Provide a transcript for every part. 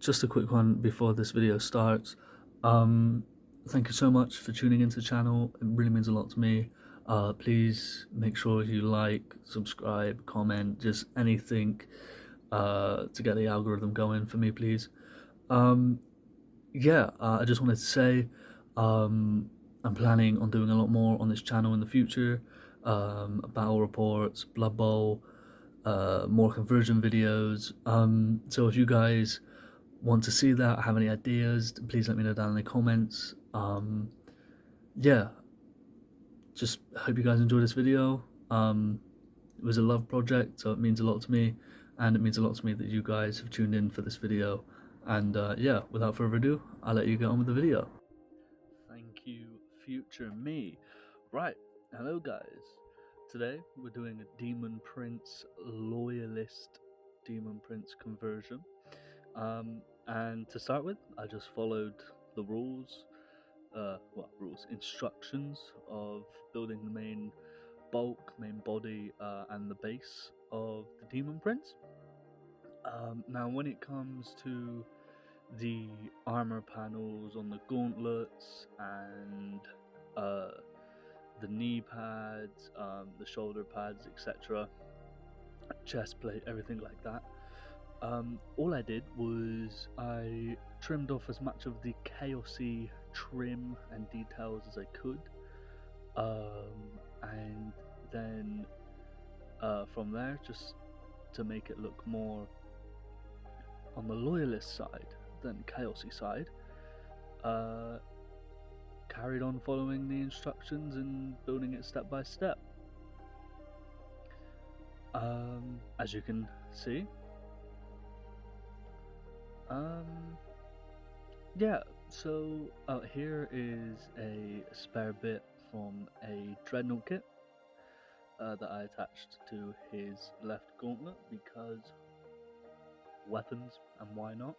just a quick one before this video starts. Thank you so much for tuning into the channel. It really means a lot to me. Please make sure you like, subscribe, comment, just anything to get the algorithm going for me, please. I just wanted to say I'm planning on doing a lot more on this channel in the future. Battle reports, Blood Bowl, more conversion videos. So if you guys want to see that, have any ideas, please let me know down in the comments. Just hope you guys enjoy this video. It was a love project, so it means a lot to me, and it means a lot to me that you guys have tuned in for this video. And without further ado, I'll let you get on with the video. Thank you, future me. Right, hello guys. Today we're doing a Daemon Prince Loyalist Daemon Prince conversion. And to start with, I just followed the instructions of building the main bulk, main body, and the base of the Daemon Prince. Now when it comes to the armor panels on the gauntlets and the knee pads, the shoulder pads, etc., chest plate, everything like that, all I did was I trimmed off as much of the chaosy trim and details as I could, and then from there, just to make it look more on the loyalist side than chaosy side, carried on following the instructions and building it step by step. As you can see, so here is a spare bit from a dreadnought kit that I attached to his left gauntlet because weapons, and why not?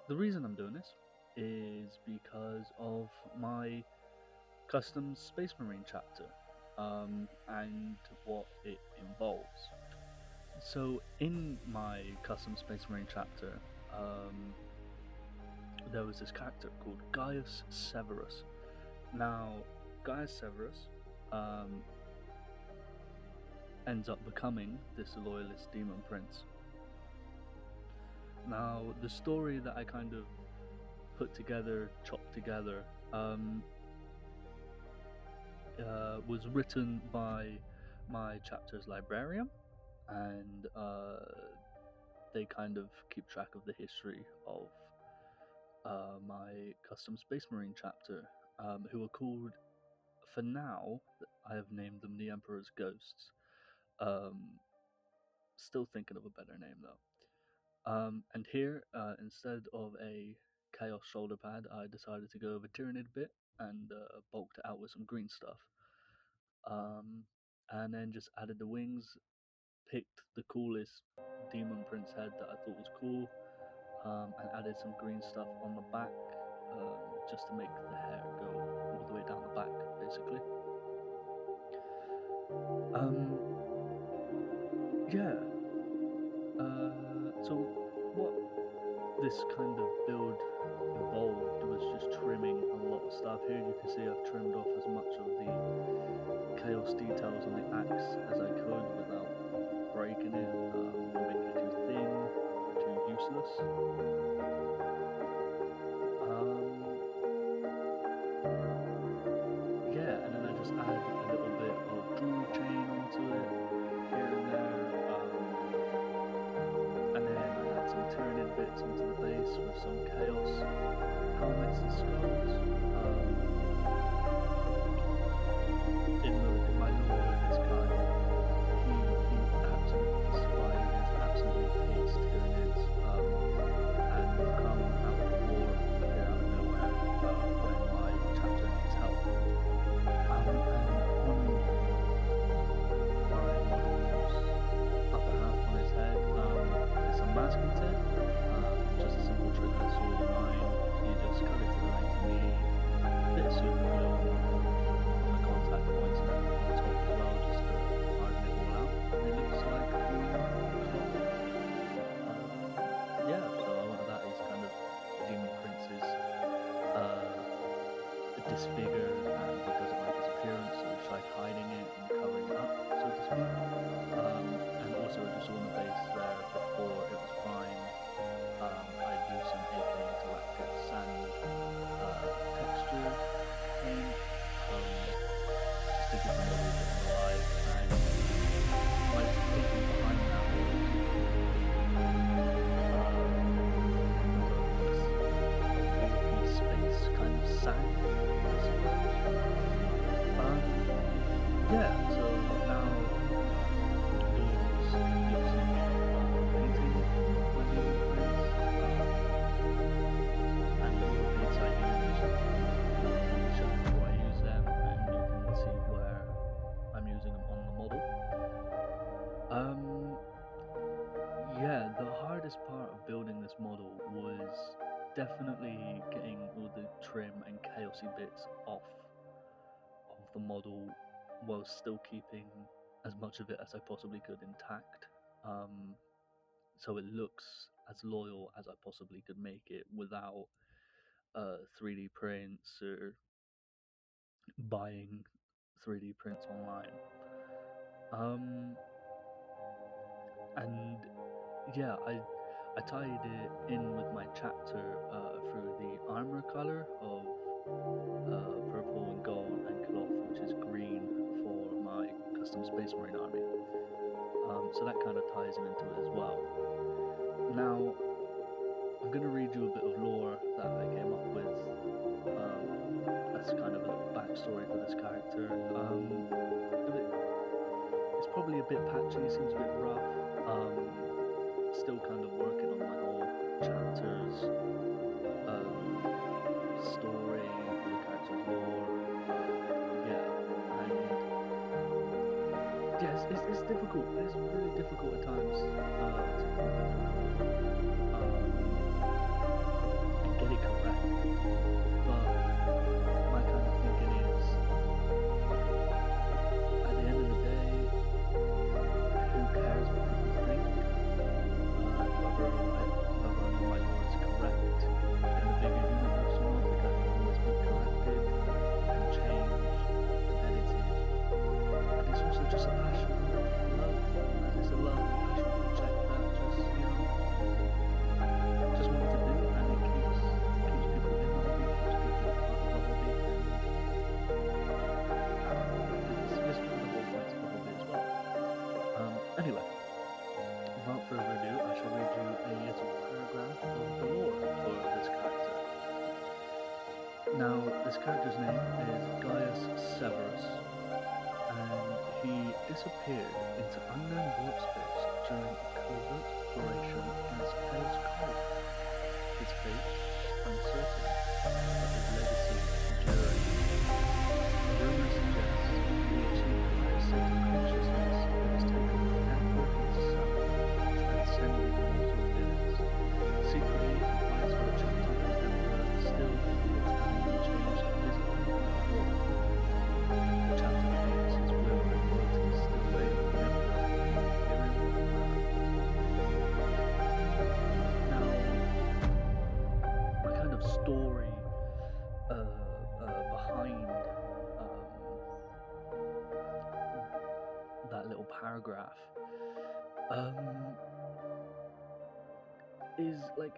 The reason I'm doing this is because of my custom Space Marine chapter, and what it involves. So in my custom Space Marine chapter, there was this character called Gaius Severus. Now, Gaius Severus ends up becoming this loyalist Daemon Prince. Now, the story that I kind of chopped together, was written by my chapter's librarian, and they kind of keep track of the history of my custom Space Marine chapter, who are called, for now, I have named them the Emperor's Ghosts. Still thinking of a better name though. And here, instead of a Chaos shoulder pad, I decided to go with a Tyranid bit and bulked it out with some green stuff. And then just added the wings, picked the coolest Daemon Prince head that I thought was cool, and added some green stuff on the back, just to make the hair go all the way down the back, basically. So what this kind of build involved was just trimming a lot of stuff. Here you can see I've trimmed off as much of the chaos details on the axe as I could without breaking it, or making it too thin or too useless. And then I just add a little bit of jewelry chain onto it here and there, and then I add some Tyranid bits onto the base with some chaos helmets and skulls. In my lore, this guy, he absolutely despises, absolutely hates Tyranids, and will come out of the war, appear out of nowhere, when my chapter needs help. And on my model's upper half on his head, it's a masking tape, just a simple trick I saw online. You just cut it to the length you need, bit of super glue on the contact points and on the top as well, just to harden it all out. And it looks like disfigured and he doesn't like his appearance, so he tried hiding it and covering it up, so to speak. And also, as you saw on the base there before, it was fine. I used some AK interactive sand texture paint just to give the model a bit more life. And my thinking behind that was space kind of sand, I suppose. Yeah, so now Doors using painting my Daemon Prince, and all the paints I use, show you before I use them, and you can see where I'm using them on the model. Yeah, the hardest part of building this model was definitely getting all the trim and chaosy bits off of the model while still keeping as much of it as I possibly could intact. So it looks as loyal as I possibly could make it without 3D prints or buying 3D prints online. And yeah, I tied it in with my chapter through the armor color of purple and gold and cloth, which is green for my custom Space Marine army. So that kind of ties him into it as well. Now, I'm going to read you a bit of lore that I came up with as kind of a little backstory for this character. It's probably a bit patchy, seems a bit rough. Still kind of working on my whole chapters, story, all the characters' lore. It's difficult. It's really difficult at times to and get it correct. But my kind of thinking is, at the end of the day, who cares what people think? Whether my lore is correct in the bigger universe or not, because it can always be corrected and changed and edited. And it's also just a passion. It's a love and passion project that just wanted to do, and it keeps people in the hobby, keeps people part of the hobby, and it's one of the whole points of the hobby as well. Anyway, without further ado, I shall read you a little paragraph of the lore for this character. Now, this character's name is Gaius Severus, and he disappeared into unknown warp space during a covert operation against Chaos Cult. His fate uncertain, but his legacy enduring. Rumors suggest he achieved higher state of consciousness and was taken by the Emperor himself, transcending mortal limits. Secretly, he fights for the chapter of the Emperor, still it's having been changed physically in the war. The chapter believes his will and loyalty still lay with the Emperor in the Imperial Warhammer. Now, my kind of story behind that little paragraph is like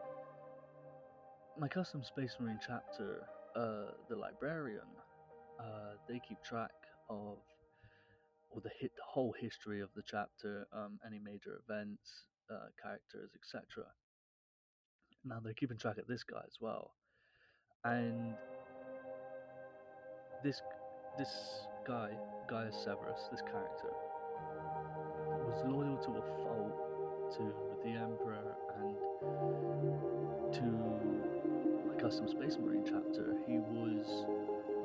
my custom Space Marine chapter, the Librarian. They keep track of the whole history of the chapter, any major events, characters, etc. Now they're keeping track of this guy as well, and this guy, Gaius Severus, this character, was loyal to a fault to the Emperor and to my custom Space Marine chapter. He was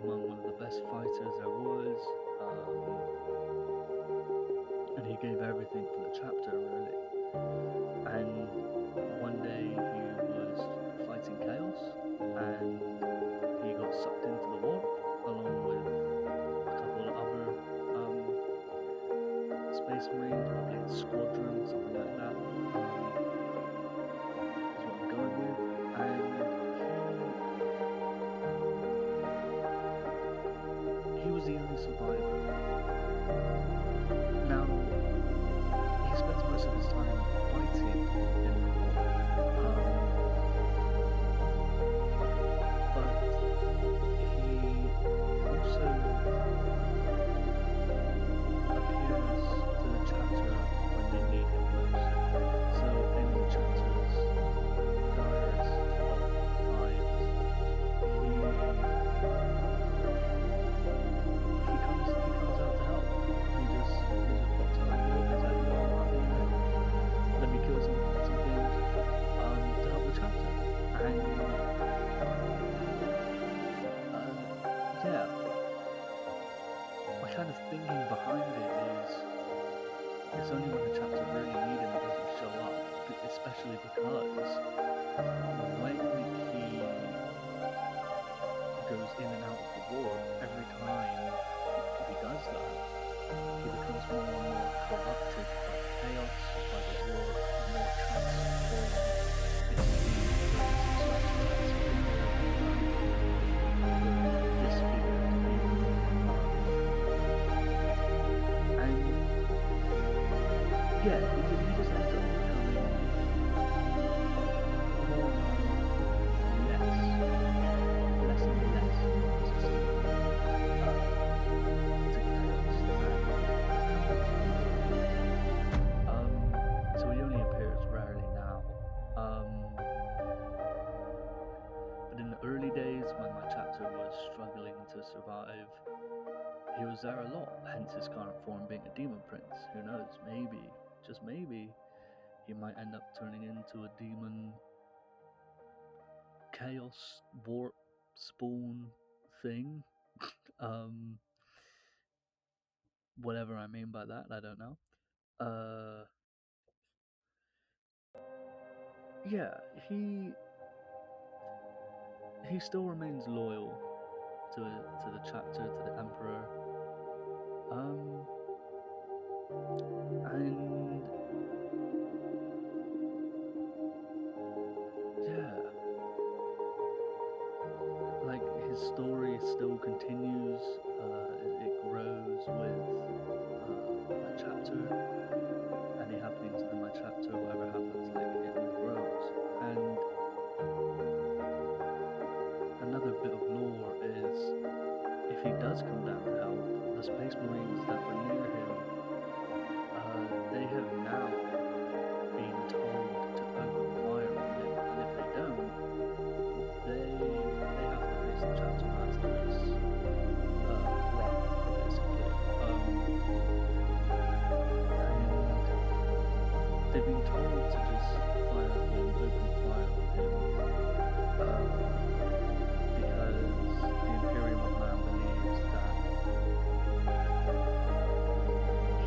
among one of the best fighters there was, and he gave everything for the chapter, really. And one day he was fighting Chaos, and he got sucked into the warp along with a couple of other Space Marines, probably a squadron, something like that, is what I'm going with. And survivor. Now, he spends most of his time fighting in the war, but he also appears to the chapter when they need him most. So in the chapter's direst of times, he comes out to help. He just pops out of the door. He's like, yo, I'm here. Let me kill some things to help the chapter. And yeah, my kind of thinking behind it is it's only when the chapter really need him does he show up, especially because when he goes in and out of the war, every time he does that, he becomes more and more corrupted by chaos, by the war, and more transformed into being disfigured even more. And yeah, he just ends up becoming more and less and less to chaos so he only appears rarely now. But in the early days when my chapter was struggling to survive, he was there a lot, hence his current form being a Demon Prince. Who knows, maybe, just maybe, he might end up turning into a demon chaos warp spawn thing. Whatever I mean by that, I don't know. Yeah, he still remains loyal to the chapter, to the Emperor. And yeah, like his story still continues. It grows with my chapter, any happenings in my chapter, whatever happens, like it all grows. And another bit of lore is if he does come down to help, the Space Marines that were near him, they have now been told to open fire on him, and if they don't, they have to face the chapter master's wrath, basically. And they've been told to just fire on him, open fire on him, because the Imperium of Man believes that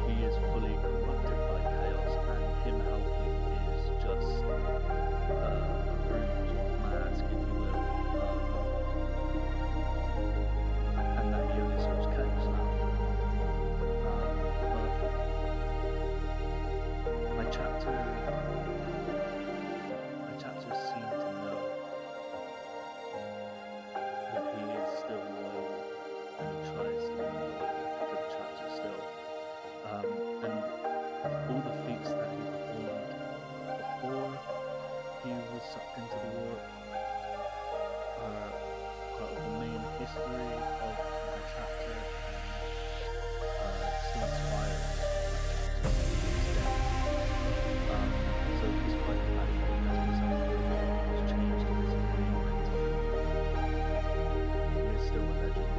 he is fully corrupted by chaos, and him helping is just a ruse or mask, if you will, and that he only serves chaos now. But my chapter seem to know that he is still loyal, and he tries to be loyal to the chapter still. And all the feats that he performed before he was sucked into the war are part of the main history of my chapter, and still inspires my chapter to this day. So despite the fact that he messed himself in the war and was changed physically and mentally, he is still a legend.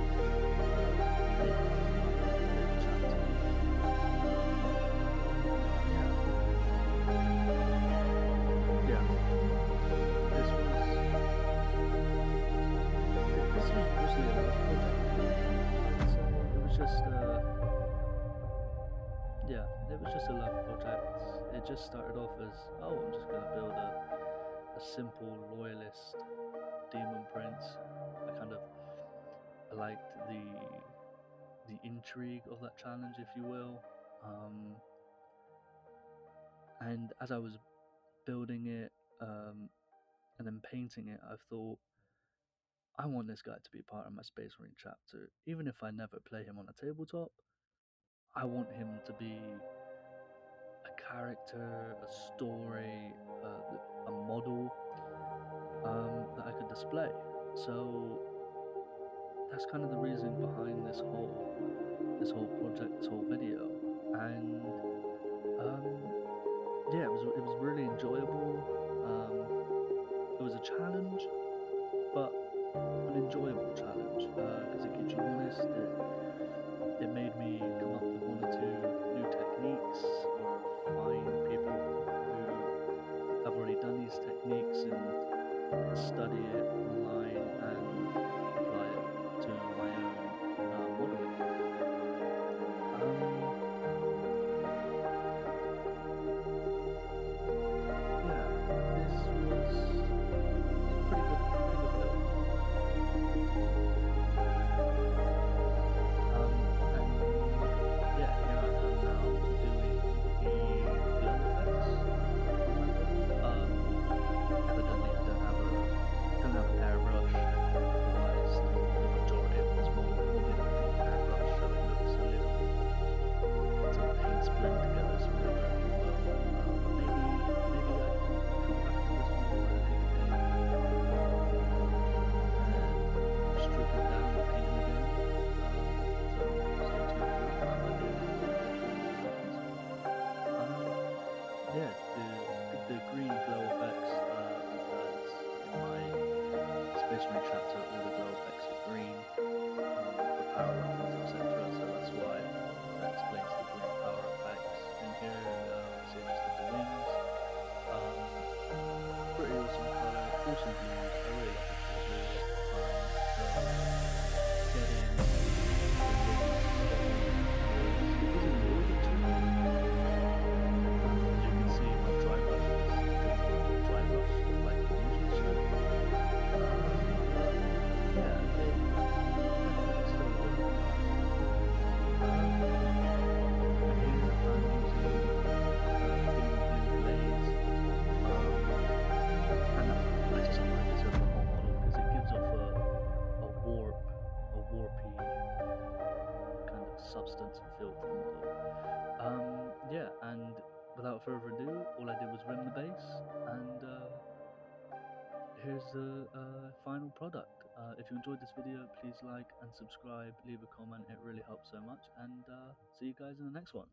It was just a love project. It just started off as, oh, I'm just going to build a simple loyalist Daemon Prince. I liked the intrigue of that challenge, if you will. And as I was building it and then painting it, I thought I want this guy to be part of my Space Marine chapter. Even if I never play him on a tabletop, I want him to be a character, a story, a model that I could display. So that's kind of the reason behind this whole project, this whole video, and um, yeah, it was really enjoyable. It was a challenge, but an enjoyable challenge because it keeps you honest. It made me come up with one or two new techniques, or find people who have already done these techniques and study it online and apply it to my own modeling. Yeah, this was a pretty good build. And yeah, here I am now doing the glow effects on my model. Evidently, I don't have an airbrush, otherwise the majority of this model probably would be airbrush, so it looks a little sort of paints blend together so really very well. But maybe I can come back to this model at a later date and strip it down and paint it again. So stay tuned for that. That might be a video that happens. Yeah, the green glow effects, because in my Space Marine chapter all the glow effects are green for power weapons, etc. So that's why that explains the green power effects. In here, see just the wings. Pretty awesome color, awesome blues. I really like the color blue. So getting the wings spot on was a little bit tricky. As you can see, my dry brush is dry brush like it usually should. Yeah, they definitely still work. And here I'm using green blue glaze, and I just like this over the whole model because it gives off a warpy kind of substance and feel to the model. Yeah, and without further ado, all I did was rim the base, and here's the final product. If you enjoyed this video, please like and subscribe, leave a comment, it really helps so much, and see you guys in the next one.